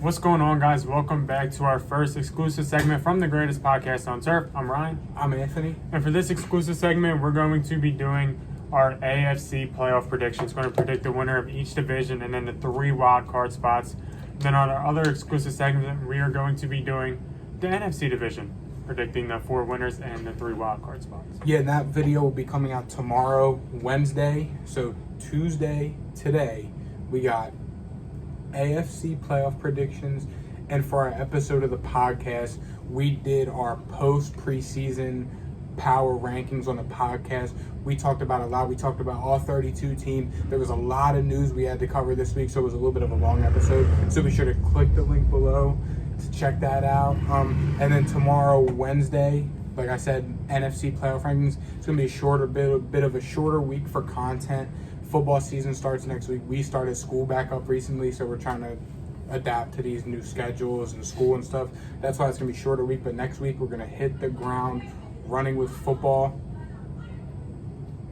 What's going on, guys? Welcome back to our first exclusive segment from the greatest podcast on turf. I'm Ryan. I'm Anthony. And for this exclusive segment, we're going to be doing our AFC Playoff predictions. We're going to predict the winner of each division and then the 3 wild card spots. Then on our other exclusive segment, we are going to be doing the NFC division, predicting the 4 winners and the 3 wild card spots. Yeah, and that video will be coming out tomorrow, Wednesday. So Tuesday, today, we got AFC playoff predictions. And for our episode of the podcast, we did our post-preseason power rankings on the podcast. We talked about a lot. We talked about all 32 teams. There was a lot of news we had to cover this week, so it was a little bit of a long episode. So be sure to click the link below to check that out. And then tomorrow, Wednesday, like I said, NFC playoff rankings. It's going to be a bit of a shorter week for content. Football season starts next week. We started school back up recently, so we're trying to adapt to these new schedules and school and stuff. That's why it's going to be a shorter week. But next week, we're going to hit the ground running with football.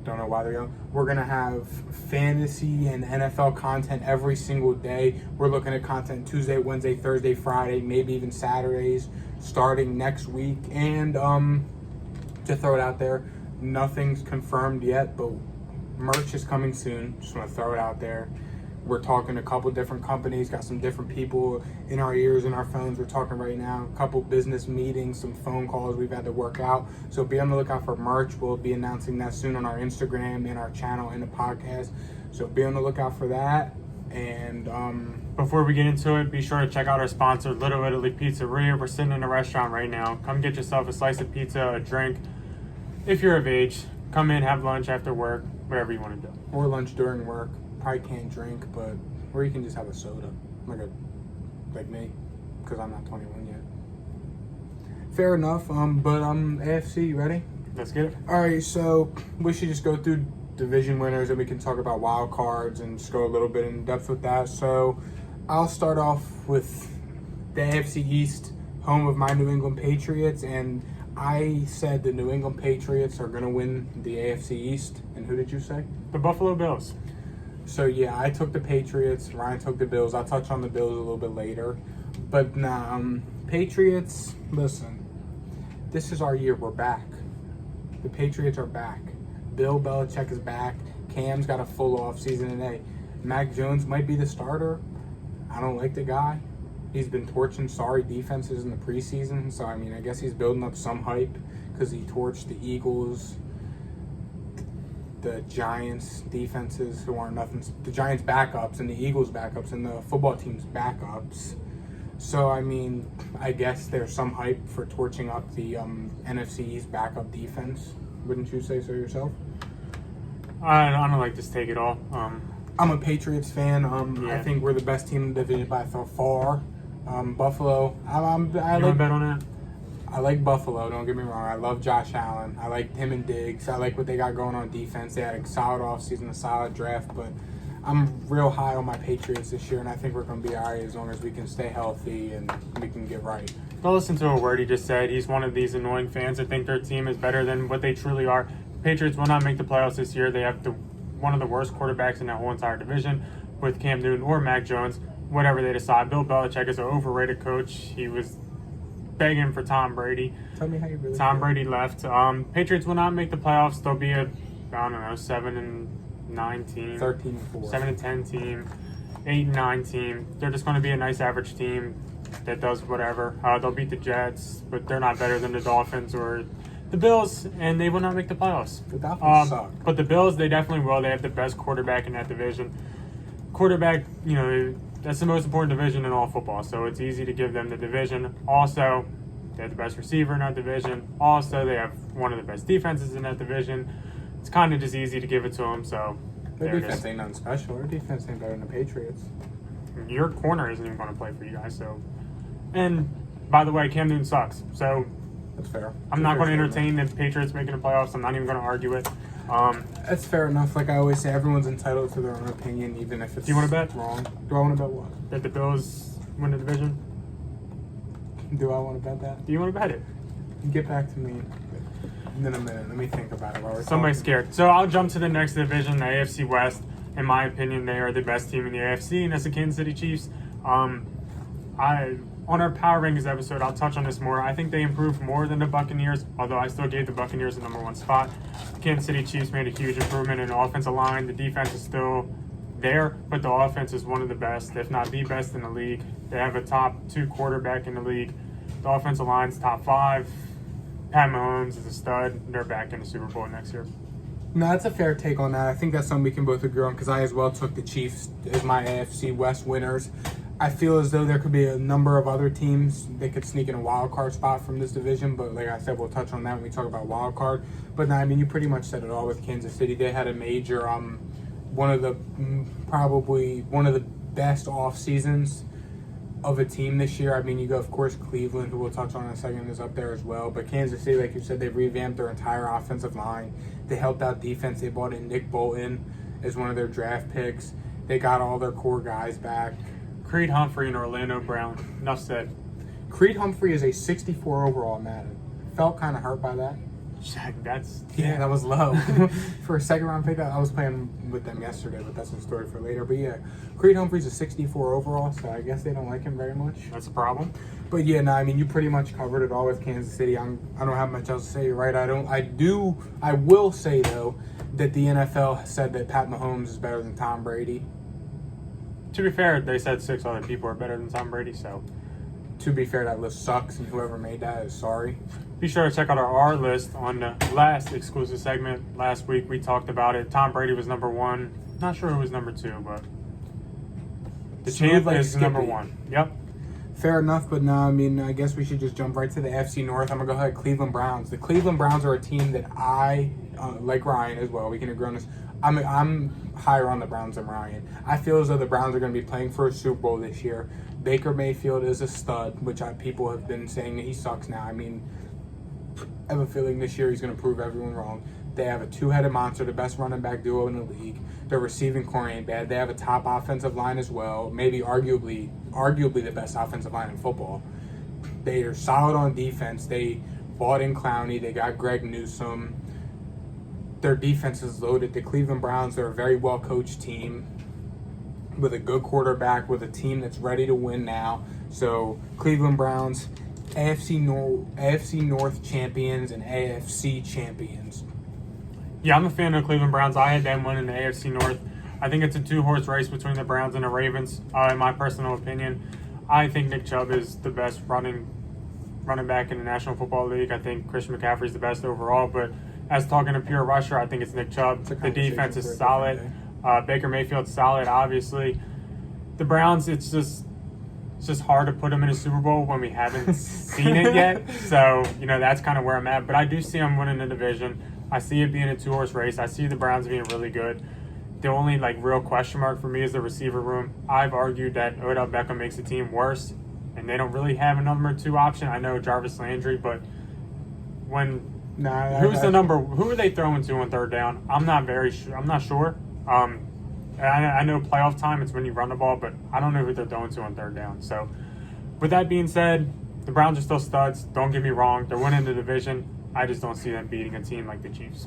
Don't know why they're young. We're going to have fantasy and NFL content every single day. We're looking at content Tuesday, Wednesday, Thursday, Friday, maybe even Saturdays starting next week. And to throw it out there, nothing's confirmed yet, but merch is coming soon. Just want to throw it out there. We're talking to a couple different companies, got some different people in our ears and our phones. We're talking right now, a couple business meetings, some phone calls we've had to work out. So be on the lookout for merch. We'll be announcing that soon on our Instagram and our channel and the podcast. So be on the lookout for that. And before we get into it, be sure to check out our sponsor, Little Italy Pizzeria. We're sitting in a restaurant right now. Come get yourself a slice of pizza, a drink. If you're of age, come in, have lunch after work, whatever you want to do. Or lunch during work. Probably can't drink, but or you can just have a soda, like me, because I'm not 21 yet. Fair enough. AFC, you ready? Let's get it. All right, so we should just go through division winners, and we can talk about wild cards and just go a little bit in depth with that. So I'll start off with the AFC East, home of my New England Patriots, and I said the New England Patriots are going to win the AFC East. And who did you say? The Buffalo Bills. So, yeah, I took the Patriots. Ryan took the Bills. I'll touch on the Bills a little bit later. But, Patriots, listen, this is our year. We're back. The Patriots are back. Bill Belichick is back. Cam's got a full offseason today. Mac Jones might be the starter. I don't like the guy. He's been torching sorry defenses in the preseason. So, I guess he's building up some hype because he torched the Eagles, the Giants defenses who aren't nothing, the Giants backups and the Eagles backups and the football team's backups. So, I guess there's some hype for torching up the NFC East backup defense. Wouldn't you say so yourself? I don't like this take at all. I'm a Patriots fan. Yeah. I think we're the best team in the division by far. Buffalo. You want to bet on that? I like Buffalo, don't get me wrong. I love Josh Allen. I like him and Diggs. I like what they got going on defense. They had a solid offseason, a solid draft, but I'm real high on my Patriots this year, and I think we're going to be all right as long as we can stay healthy and we can get right. Don't listen to a word he just said. He's one of these annoying fans that think their team is better than what they truly are. Patriots will not make the playoffs this year. They have one of the worst quarterbacks in that whole entire division with Cam Newton or Mac Jones, whatever they decide. Bill Belichick is an overrated coach. He was begging for Tom Brady. Tell me how you really Tom feel. Brady left. Patriots will not make the playoffs. They'll be a 7-9 team, 13-4, 7-10 team, 8-9 team. They're just going to be a nice average team that does whatever. They'll beat the Jets, but they're not better than the Dolphins or the Bills, and they will not make the playoffs. The Dolphins suck. But the Bills, they definitely will. They have the best quarterback in that division. Quarterback, that's the most important division in all football, so it's easy to give them the division. Also, they have the best receiver in that division. Also, they have one of the best defenses in that division. It's kind of just easy to give it to them, so Their defense ain't nothing special. Their defense ain't better than the Patriots. Your corner isn't even going to play for you guys, so. And, by the way, Cam Newton sucks, so That's fair. I'm not going to entertain the Patriots making the playoffs. I'm not even going to argue it. That's fair enough. Like I always say, everyone's entitled to their own opinion, even if it's Do you want to bet? wrong. Do I want to bet what? That the Bills win the division? Do I want to bet that? Do you want to bet it? Get back to me in a minute. Let me think about it while we're Somebody's talking. scared. So I'll jump to the next division, the AFC West. In my opinion, they are the best team in the AFC, and that's the Kansas City Chiefs. On our Power Rankings episode, I'll touch on this more. I think they improved more than the Buccaneers, although I still gave the Buccaneers the number one spot. The Kansas City Chiefs made a huge improvement in the offensive line. The defense is still there, but the offense is one of the best, if not the best in the league. They have a top 2 quarterback in the league. The offensive line's top 5. Pat Mahomes is a stud. They're back in the Super Bowl next year. No, that's a fair take on that. I think that's something we can both agree on because I as well took the Chiefs as my AFC West winners. I feel as though there could be a number of other teams that could sneak in a wild card spot from this division, but like I said, we'll touch on that when we talk about wild card. But no, I mean, you pretty much said it all with Kansas City. They had a major, probably one of the best off seasons of a team this year. I mean, you go, of course, Cleveland, who we'll touch on in a second, is up there as well. But Kansas City, like you said, they revamped their entire offensive line. They helped out defense. They brought in Nick Bolton as one of their draft picks. They got all their core guys back. Creed Humphrey and Orlando Brown. Enough said. Creed Humphrey is a 64 overall Madden. Felt kind of hurt by that. That was low. For a second round pick, I was playing with them yesterday, but that's a story for later. But yeah, Creed Humphrey's a 64 overall, so I guess they don't like him very much. That's a problem. But yeah, no, I mean, you pretty much covered it all with Kansas City. I don't have much else to say, right? I will say, though, that the NFL said that Pat Mahomes is better than Tom Brady. To be fair, they said 6 other people are better than Tom Brady, so. To be fair, that list sucks, and whoever made that is sorry. Be sure to check out our list on the last exclusive segment. Last week, we talked about it. Tom Brady was number 1. Not sure who was number 2, but the champ is number 1. Yep. Fair enough, but no, I mean, I guess we should just jump right to the FC North. I'm going to go ahead, Cleveland Browns. The Cleveland Browns are a team that I, like Ryan as well, we can agree on this. I'm higher on the Browns than Ryan. I feel as though the Browns are going to be playing for a Super Bowl this year. Baker Mayfield is a stud, which people have been saying that he sucks now. I mean, I have a feeling this year he's going to prove everyone wrong. They have a 2-headed monster, the best running back duo in the league. Their receiving core ain't bad. They have a top offensive line as well, maybe arguably the best offensive line in football. They are solid on defense. They bought in Clowney. They got Greg Newsome. Their defense is loaded. The Cleveland Browns are a very well-coached team with a good quarterback, with a team that's ready to win now. So, Cleveland Browns, AFC North champions and AFC champions. Yeah, I'm a fan of the Cleveland Browns. I had them winning the AFC North. I think it's a 2-horse race between the Browns and the Ravens, in my personal opinion. I think Nick Chubb is the best running back in the National Football League. I think Christian McCaffrey is the best overall, but as talking to pure rusher, I think it's Nick Chubb. The defense is solid. Baker Mayfield's solid, obviously. The Browns, it's just hard to put them in a Super Bowl when we haven't seen it yet. So, that's kind of where I'm at. But I do see them winning the division. I see it being a 2-horse race. I see the Browns being really good. The only real question mark for me is the receiver room. I've argued that Odell Beckham makes the team worse, and they don't really have a number 2 option. I know Jarvis Landry, but who are they throwing to on third down? I'm not sure. I know playoff time, it's when you run the ball, but I don't know who they're throwing to on third down. So, with that being said, the Browns are still studs. Don't get me wrong. They're winning the division. I just don't see them beating a team like the Chiefs.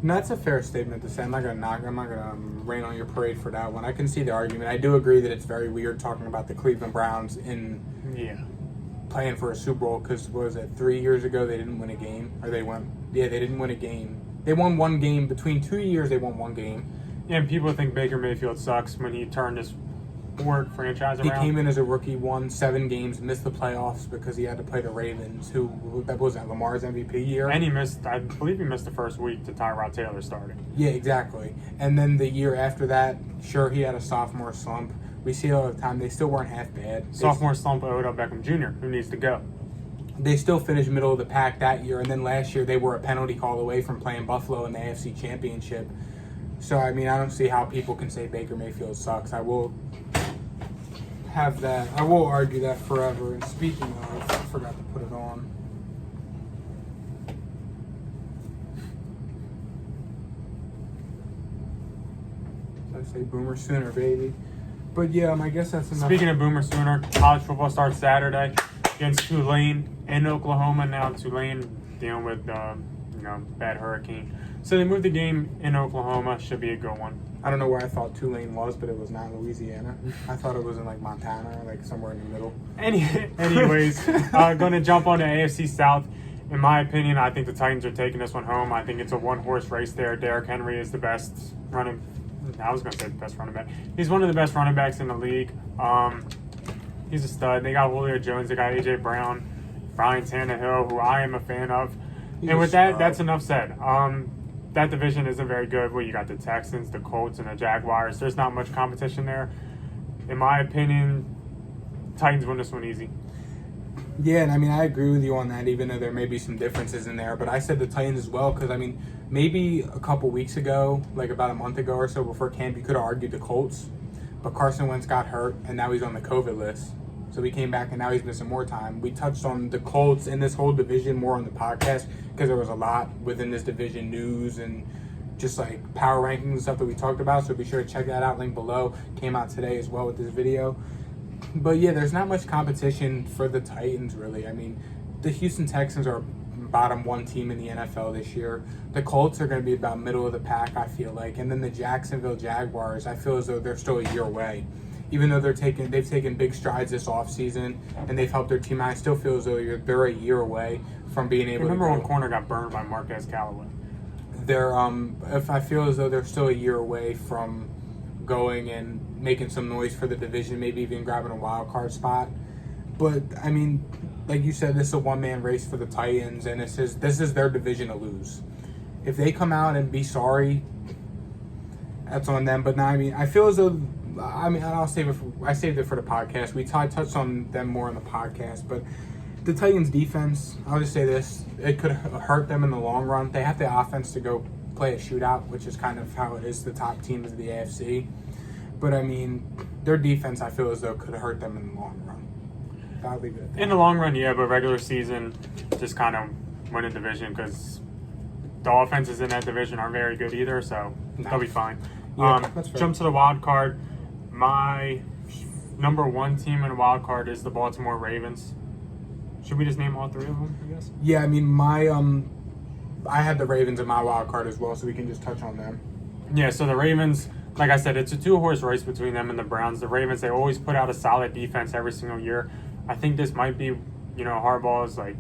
And that's a fair statement to say. I'm not going to rain on your parade for that one. I can see the argument. I do agree that it's very weird talking about the Cleveland Browns playing for a Super Bowl because, 3 years ago they didn't win a game? Or they didn't win a game. They won one game. Between 2 years, they won one game. Yeah, and people think Baker Mayfield sucks when he turned his franchise around. He came in as a rookie, won 7 games, missed the playoffs because he had to play the Ravens, that was Lamar's MVP year. And I believe he missed the first week to Tyrod Taylor starting. Yeah, exactly. And then the year after that, sure, he had a sophomore slump. We see it all the time. They still weren't half bad. Sophomore slump of Odell Beckham Jr., who needs to go. They still finished middle of the pack that year, and then last year they were a penalty call away from playing Buffalo in the AFC Championship. So, I mean, I don't see how people can say Baker Mayfield sucks. I will argue that forever. And speaking of, I forgot to put it on. I say Boomer Sooner, baby. But yeah, I guess that's enough. Speaking of Boomer Sooner, college football starts Saturday against Tulane in Oklahoma. Now Tulane dealing with bad hurricane. So they moved the game in Oklahoma. Should be a good one. I don't know where I thought Tulane was, but it was not Louisiana. I thought it was in like Montana, like somewhere in the middle. Anyways, going to jump on to AFC South. In my opinion, I think the Titans are taking this one home. I think it's a one-horse race there. Derrick Henry is the best running. I was going to say the best running back. He's one of the best running backs in the league. He's a stud. They got Julio Jones. They got A.J. Brown, Ryan Tannehill, who I am a fan of. And with that, that's enough said. That division isn't very good. Well, you got the Texans, the Colts, and the Jaguars. There's not much competition there. In my opinion, Titans win this one easy. Yeah, and I mean, I agree with you on that, even though there may be some differences in there. But I said the Titans as well because, I mean, maybe a couple weeks ago, like about a month ago or so before camp, you could have argued the Colts. But Carson Wentz got hurt, and now he's on the COVID list. So he came back, and now he's missing more time. We touched on the Colts and this whole division more on the podcast because there was a lot within this division, news and just like power rankings and stuff that we talked about. So be sure to check that out. Link below. Came out today as well with this video. But yeah, there's not much competition for the Titans, really. I mean, the Houston Texans are bottom one team in the NFL this year. The Colts are going to be about middle of the pack, I feel like. And then the Jacksonville Jaguars, I feel as though they're still a year away. Even though they've taken big strides this offseason and they've helped their team, I still feel as though they're a year away from being able Remember to when corner got burned by Marquez Callaway? If I feel as though they're still a year away from going and making some noise for the division, maybe even grabbing a wild card spot. But I mean, like you said, this is a one-man race for the Titans, and this is their division to lose. If they come out and be sorry, that's on them. But now, I mean, I feel as though, I mean, I saved it for the podcast. We touched on them more on the podcast, but the Titans' defense, I'll just say this: it could hurt them in the long run. They have the offense to go play a shootout, which is kind of how it is. The top teams of the AFC. But I mean, their defense, I feel as though, could hurt them in the long run. I'll leave it at that. In the long run, yeah, but regular season, just kind of win a division because the offenses in that division aren't very good either, so they'll be fine. Yeah, that's fair. Jump to the wild card. My number one team in the wild card is the Baltimore Ravens. Should we just name all three of them, I guess? Yeah, I mean, I had the Ravens in my wild card as well, so we can just touch on them. Yeah, so the Ravens, like I said, it's a two-horse race between them and the Browns. The Ravens, they always put out a solid defense every single year. I think this might be, Harbaugh is like,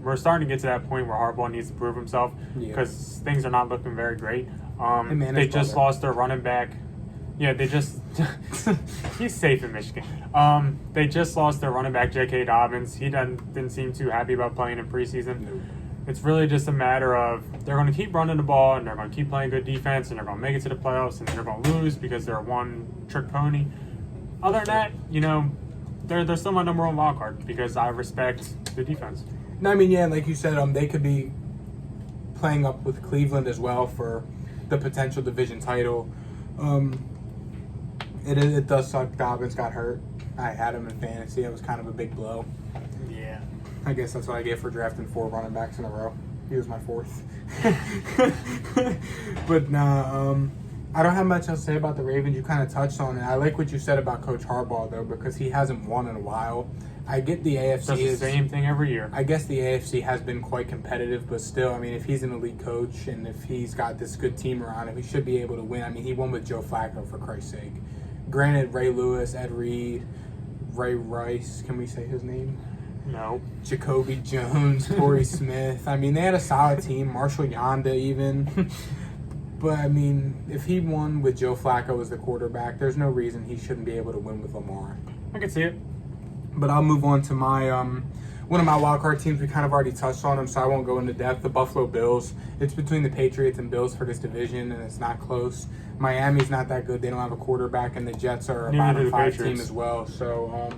we're starting to get to that point where Harbaugh needs to prove himself because things are not looking very great. They just lost their running back. Yeah, he's safe in Michigan. They just lost their running back, J.K. Dobbins. He didn't seem too happy about playing in preseason. No. It's really just a matter of they're going to keep running the ball and they're going to keep playing good defense and they're going to make it to the playoffs and they're going to lose because they're a one-trick pony. Other than that, they're still my number one wild card because I respect the defense. No, I mean, yeah, like you said, they could be playing up with Cleveland as well for the potential division title. It does suck. Dobbins got hurt. I had him in fantasy. It was kind of a big blow. Yeah. I guess that's what I get for drafting 4 running backs in a row. He was my 4th. But nah, I don't have much else to say about the Ravens. You kind of touched on it. I like what you said about Coach Harbaugh, though, because he hasn't won in a while. I get the AFC Does the same thing every year. I guess the AFC has been quite competitive, but still, I mean, if he's an elite coach and if he's got this good team around him, he should be able to win. I mean, he won with Joe Flacco, for Christ's sake. Granted, Ray Lewis, Ed Reed, Ray Rice, can we say his name? No. Jacoby Jones, Torrey Smith. I mean, they had a solid team. Marshall Yanda even. But, I mean, if he won with Joe Flacco as the quarterback, there's no reason he shouldn't be able to win with Lamar. I can see it. But I'll move on to my one of my wildcard teams. We kind of already touched on them, so I won't go into depth. The Buffalo Bills. It's between the Patriots and Bills for this division, and it's not close. Miami's not that good. They don't have a quarterback, and the Jets are a bottom 5 team as well. So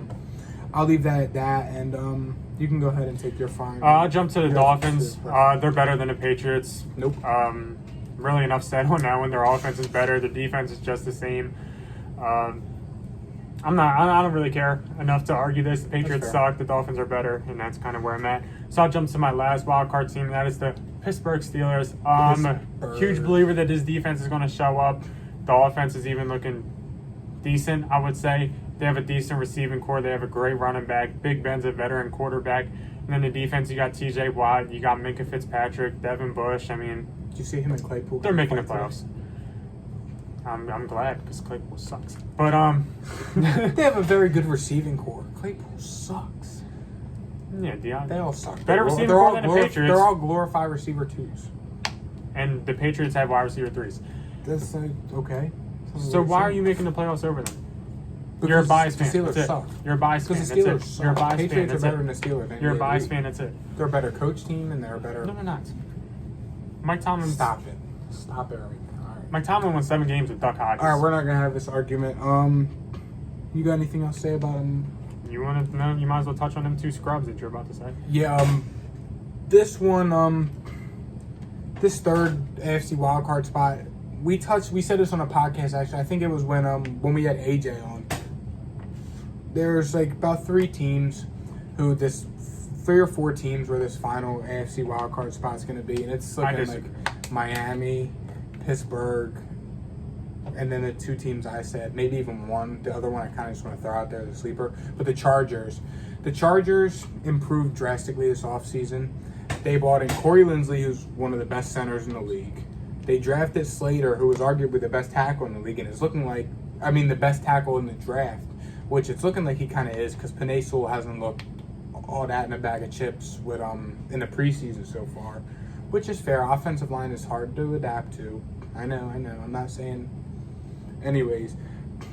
I'll leave that at that, and you can go ahead and take your final. I'll jump to the Dolphins. They're better than the Patriots. Nope. Really enough said on that one. Their offense is better. Their defense is just the same. I don't really care enough to argue this. The Patriots suck. The Dolphins are better, and that's kind of where I'm at. So I'll jump to my last wild card team, and that is the Pittsburgh Steelers. I'm a huge believer that this defense is going to show up. The offense is even looking decent, I would say. They have a decent receiving core. They have a great running back. Big Ben's a veteran quarterback. And then the defense, you got T.J. Watt, you got Minka Fitzpatrick, Devin Bush. I mean, did you see him in Claypool? They're making the playoffs. I'm glad because Claypool sucks. But They have a very good receiving core. Claypool sucks. yeah, Deion. They all suck. Better receiving core than the Patriots. They're all glorified receiver 2s. And the Patriots have wide receiver 3s. That's okay. So why are you making the playoffs over them? Because You're a biased the fan. Steelers That's suck. it. You're a biased fan. Because That's the Steelers it. suck. You're a biased fan. Patriots That's are better it. than the Steelers. any You're a day of the biased week. fan. That's it. They're a better coach team and they're a better. No, they're not. Mike Tomlin. Stop it. Stop it right now. All right. Mike Tomlin won 7 games with Duck Hodges. All right, we're not gonna have this argument. You got anything else to say about him? You want to know? You might as well touch on them 2 scrubs that you're about to say. Yeah. This one. This third AFC wildcard spot. We said this on a podcast actually. I think it was when we had AJ on. There's like about 3 teams who 3 or 4 teams where this final AFC wildcard spot's going to be, and it's looking like Miami, Pittsburgh, and then the 2 teams I said, maybe even one. The other one I kind of just want to throw out there as a sleeper. But the Chargers. The Chargers improved drastically this offseason. They brought in Corey Linsley, who's one of the best centers in the league. They drafted Slater, who was arguably the best tackle in the league, and it's looking like, the best tackle in the draft, which it's looking like he kind of is, because Penei Sewell hasn't looked all that in a bag of chips with in the preseason so far, which is fair. Offensive line is hard to adapt to. I know. I'm not saying. Anyways,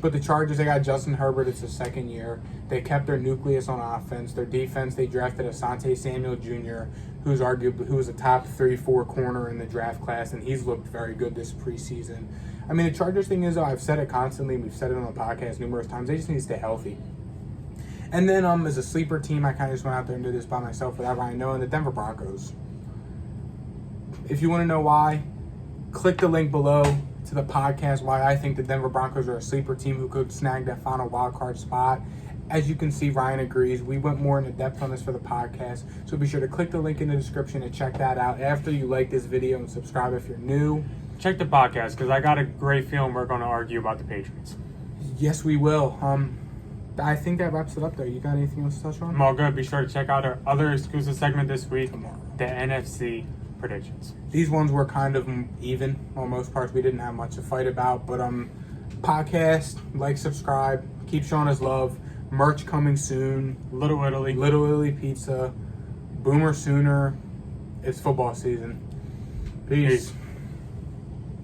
but the Chargers, they got Justin Herbert. It's his 2nd year. They kept their nucleus on offense. Their defense, they drafted Asante Samuel Jr., who was a top 3-4 corner in the draft class, and he's looked very good this preseason. The Chargers thing is, though, I've said it constantly. We've said it on the podcast numerous times. They just need to stay healthy. And then as a sleeper team, I kind of just went out there and did this by myself without Ryan knowing, the Denver Broncos. If you want to know why, click the link below to the podcast why I think the Denver Broncos are a sleeper team who could snag that final wild card spot. As you can see, Ryan agrees. We went more into depth on this for the podcast, so be sure to click the link in the description and check that out after you like this video and subscribe if you're new. Check the podcast because I got a great feeling we're going to argue about the Patriots. Yes, we will. I think that wraps it up there. You got anything else to touch on? I'm all good. Be sure to check out our other exclusive segment this week, Tomorrow. the NFC predictions. These ones were kind of even on most parts. We didn't have much to fight about, but podcast, like, subscribe, keep showing us love. Merch coming soon. Little Italy pizza. Boomer Sooner. It's football season. Peace.